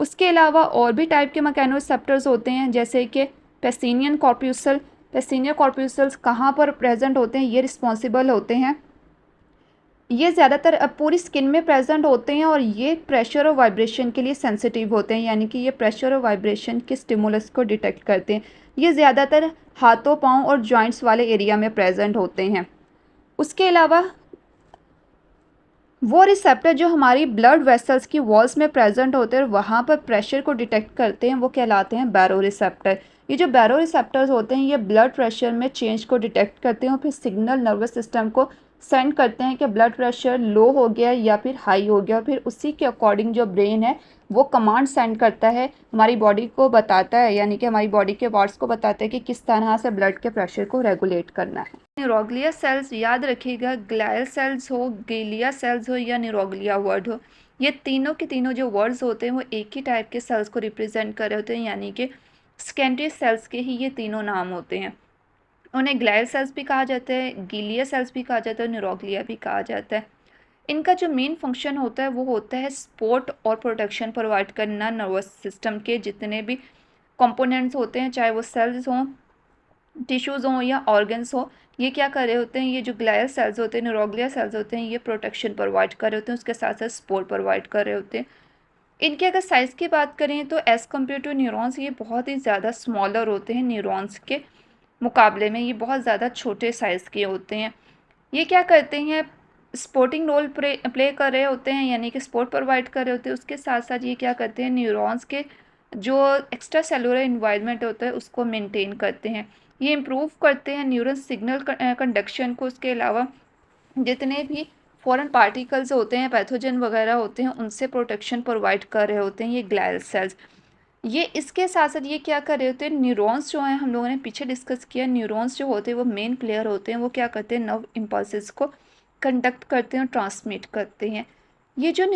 A: उसके अलावा और भी टाइप के मैकेनो रिसेप्टर्स होते हैं जैसे कि पेसिनियन कॉर्प्यूसल। पेसिनियन कॉर्प्यूसल्स कहाँ पर प्रेजेंट होते हैं, ये रिस्पॉन्सिबल होते हैं, ये ज़्यादातर पूरी स्किन में प्रेजेंट होते हैं और ये प्रेशर और वाइब्रेशन के लिए सेंसिटिव होते हैं, यानी कि ये प्रेशर और वाइब्रेशन के स्टिमुलस को डिटेक्ट करते हैं। ये ज़्यादातर हाथों, पाँव और जॉइंट्स वाले एरिया में प्रेजेंट होते हैं। उसके अलावा वो रिसेप्टर जो हमारी ब्लड वेसल्स की वॉल्स में प्रेजेंट होते हैं और वहाँ पर प्रेशर को डिटेक्ट करते हैं, वो कहलाते हैं बैरो रिसेप्टर। ये जो बैरो रिसेप्टर्स होते हैं ये ब्लड प्रेशर में चेंज को डिटेक्ट करते हैं और फिर सिग्नल नर्वस सिस्टम को सेंड करते हैं कि ब्लड प्रेशर लो हो गया या फिर हाई हो गया। फिर उसी के अकॉर्डिंग जो ब्रेन है वो कमांड सेंड करता है, हमारी बॉडी को बताता है, यानी कि हमारी बॉडी के पार्ट्स को बताता है कि किस तरह से ब्लड के प्रेशर को रेगुलेट करना है। न्यूरोग्लिया सेल्स, याद रखिएगा ग्लायल सेल्स हो, ग्लिया सेल्स हो या न्यूरोग्लिया वर्ड हो, ये तीनों के तीनों जो वर्ड्स होते हैं वो एक ही टाइप के सेल्स को रिप्रेजेंट कर रहे होते हैं, यानी कि स्केंड्री सेल्स के ही ये तीनों नाम होते हैं। उन्हें ग्लायल सेल्स भी कहा जाता है, ग्लिया सेल्स भी कहा जाता है, न्यूरोग्लिया भी कहा जाता है। इनका जो मेन फंक्शन होता है वो होता है सपोर्ट और प्रोटेक्शन प्रोवाइड करना नर्वस सिस्टम के जितने भी कंपोनेंट्स होते हैं, चाहे वो सेल्स हों, टिश्यूज़ हों या ऑर्गन्स हो, ये क्या कर रहे होते हैं, ये जो ग्लायल सेल्स होते हैं, न्यूरोग्लिया सेल्स होते हैं, ये प्रोटेक्शन प्रोवाइड कर रहे होते हैं, उसके साथ साथ सपोर्ट प्रोवाइड कर रहे होते हैं। इनके अगर साइज़ की बात करें तो एज़ कम्पेयर टू न्यूरॉन्स ये बहुत ही ज़्यादा स्मॉलर होते हैं, न्यूरॉन्स के मुकाबले में ये बहुत ज़्यादा छोटे साइज़ के होते हैं। ये क्या करते हैं, सपोर्टिंग रोल प्ले कर रहे होते हैं, यानी कि सपोर्ट प्रोवाइड कर रहे होते हैं। उसके साथ साथ ये क्या करते हैं, न्यूरॉन्स के जो एक्स्ट्रा सेलुलर इन्वायरमेंट होता है उसको मेंटेन करते हैं। ये इम्प्रूव करते हैं न्यूरल सिग्नल कंडक्शन को। उसके अलावा जितने भी फॉरेन पार्टिकल्स होते हैं, पैथोजन वगैरह होते हैं, उनसे प्रोटेक्शन प्रोवाइड कर रहे होते हैं ये ग्लायल सेल्स। ये इसके साथ साथ ये क्या कर रहे होते हैं, न्यूरॉन्स जो हैं हम लोगों ने पीछे डिस्कस किया, न्यूरॉन्स जो होते हैं वो मेन प्लेयर होते हैं, वो क्या करते हैं, नर्व इम्पल्सेस को कंडक्ट करते हैं और ट्रांसमिट करते हैं। ये जो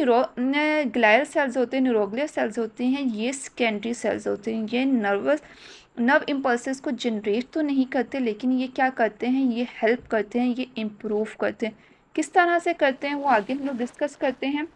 A: ग्लायल सेल्स होते हैं, न्यूरोग्लियर सेल्स होते हैं, ये सेकेंडरी सेल्स होते हैं। ये नर्व इम्पल्सेस को जनरेट तो नहीं करते, लेकिन ये क्या करते हैं, ये हेल्प करते हैं, ये इम्प्रूव करते हैं। किस तरह से करते हैं वो आगे हम लोग डिस्कस करते हैं।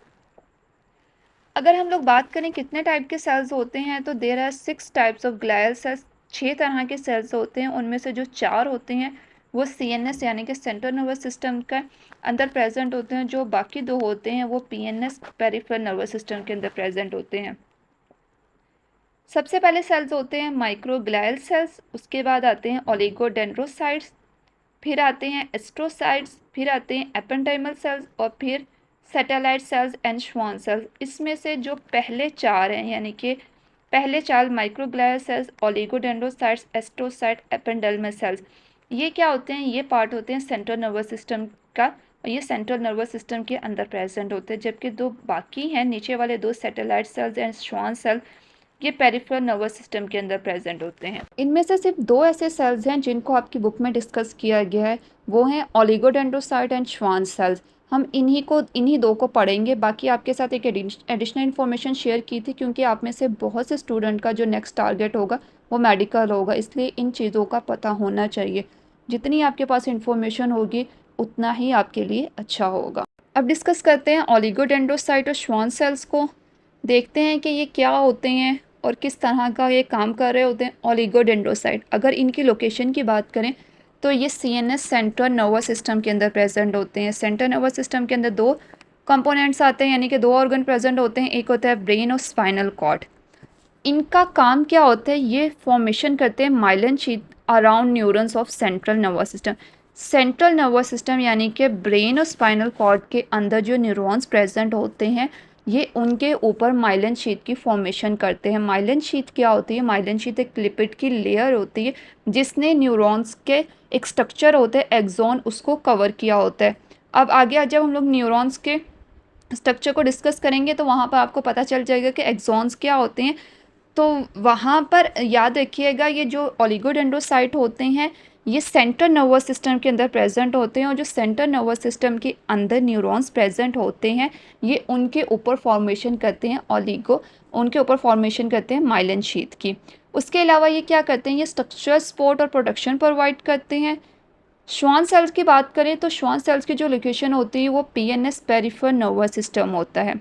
A: अगर हम लोग बात करें कितने टाइप के सेल्स होते हैं, तो there are 6 types of glial cells. 6 तरह के सेल्स होते हैं, उनमें से जो 4 होते हैं वो CNS यानी कि सेंट्रल नर्वस सिस्टम का अंदर प्रेजेंट होते हैं। जो बाकी 2 होते हैं वो PNS पेरिफेरल नर्वस सिस्टम के अंदर प्रेजेंट होते हैं। सबसे पहले सेल्स होते हैं माइक्रोग्लायल सेल्स, उसके बाद आते हैं ओलिगोडेंड्रोसाइट्स, फिर आते हैं एस्ट्रोसाइट्स, फिर आते हैं एपेंडाइमल सेल्स और फिर satellite cells and Schwann cells. इसमें से जो पहले 4 हैं, यानी कि पहले 4 microglial cells, oligodendrocytes, astrocyte, ependymal cells, ये क्या होते हैं, ये पार्ट होते हैं सेंट्रल नर्वस सिस्टम का, और ये सेंट्रल नर्वस सिस्टम के अंदर प्रेजेंट होते हैं। जबकि 2 बाकी हैं, नीचे वाले 2 satellite cells and Schwann cell, ये पेरिफेरल नर्वस सिस्टम के अंदर प्रेजेंट होते हैं। इनमें से सिर्फ 2 ऐसे सेल्स हैं जिनको आपकी बुक में डिस्कस किया गया है, वो हैं ओलिगोडेंड्रोसाइट एंड श्वान सेल्स। हम इन्हीं 2 को पढ़ेंगे। बाकी आपके साथ एक एडिशनल इन्फॉर्मेशन शेयर की थी, क्योंकि आप में से बहुत से स्टूडेंट का जो नेक्स्ट टारगेट होगा वो मेडिकल होगा, इसलिए इन चीज़ों का पता होना चाहिए। जितनी आपके पास इन्फॉर्मेशन होगी उतना ही आपके लिए अच्छा होगा। अब डिस्कस करते हैं ओलिगोडेंड्रोसाइट और श्वान सेल्स को। देखते हैं कि ये क्या होते हैं और किस तरह का ये काम कर रहे होते हैं। ओलिगोडेंड्रोसाइट, अगर इनकी लोकेशन की बात करें तो ये CNS सेंट्रल नर्वस सिस्टम के अंदर प्रेजेंट होते हैं। सेंट्रल नर्वस सिस्टम के अंदर 2 कंपोनेंट्स आते हैं, यानी कि 2 ऑर्गन प्रेजेंट होते हैं। एक होता है ब्रेन और स्पाइनल कॉर्ड। इनका काम क्या होता है, ये फॉर्मेशन करते हैं myelin sheath around neurons of central nervous system. Central nervous system यानी कि ब्रेन और स्पाइनल कॉर्ड के अंदर जो न्यूरॉन्स प्रेजेंट होते हैं, ये उनके ऊपर माइलिन शीथ की फॉर्मेशन करते हैं। माइलिन शीथ क्या होती है, माइलिन शीथ एक लिपिड की लेयर होती है जिसने न्यूरॉन्स के एक स्ट्रक्चर होते हैं एक्सॉन, उसको कवर किया होता है। अब आगे जब हम लोग न्यूरॉन्स के स्ट्रक्चर को डिस्कस करेंगे तो वहाँ पर आपको पता चल जाएगा कि एक्सॉन्स क्या होते हैं। तो वहाँ पर याद रखिएगा, ये जो ओलिगोडेंड्रोसाइट होते हैं ये सेंट्रल नर्वस सिस्टम के अंदर प्रेजेंट होते हैं, और जो सेंट्रल नर्वस सिस्टम के अंदर न्यूरॉन्स प्रेजेंट होते हैं ये उनके ऊपर फॉर्मेशन करते हैं उनके ऊपर फॉर्मेशन करते हैं माइलिन शीथ की। उसके अलावा ये क्या करते हैं, ये स्ट्रक्चर सपोर्ट और प्रोटेक्शन प्रोवाइड करते हैं। श्वान सेल्स की बात करें तो श्वान सेल्स की जो लोकेशन होती है वो PNS पेरिफेरल नर्वस सिस्टम होता है।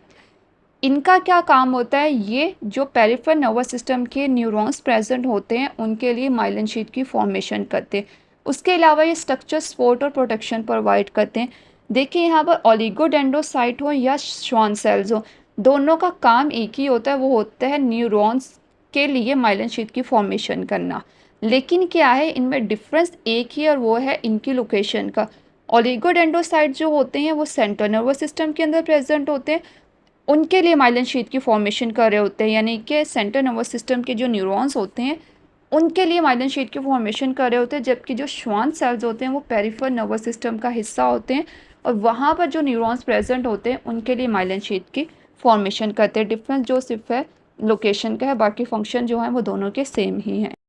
A: इनका क्या काम होता है, ये जो पेरिफेरल नर्वस सिस्टम के न्यूरॉन्स प्रेजेंट होते हैं उनके लिए माइलिन शीथ की फॉर्मेशन करते हैं। उसके अलावा ये स्ट्रक्चर सपोर्ट और प्रोटेक्शन प्रोवाइड करते हैं। देखिए यहाँ पर ओलिगोडेंड्रोसाइट हो या श्वान सेल्स हो, दोनों का काम एक ही होता है, वो होता है न्यूरॉन्स के लिए माइलिन शीथ की फॉर्मेशन करना। लेकिन क्या है, इनमें डिफरेंस एक ही, और वो है इनकी लोकेशन का। ओलिगोडेंड्रोसाइट जो होते हैं वो सेंट्रल नर्वस सिस्टम के अंदर प्रेजेंट होते हैं, उनके लिए माइलिन शीथ की फॉर्मेशन कर रहे होते हैं, यानी कि सेंट्रल नर्वस सिस्टम के जो न्यूरॉन्स होते हैं उनके लिए माइलिन शीथ की फॉर्मेशन कर रहे होते हैं। जबकि जो श्वान सेल्स होते हैं वो पेरिफेरल नर्वस सिस्टम का हिस्सा होते हैं, और वहाँ पर जो न्यूरॉन्स प्रेजेंट होते हैं उनके लिए माइलिन शीथ की फॉर्मेशन करते हैं। डिफरेंस जो सिर्फ है लोकेशन का है, बाकी फंक्शन जो है वो दोनों के सेम ही हैं।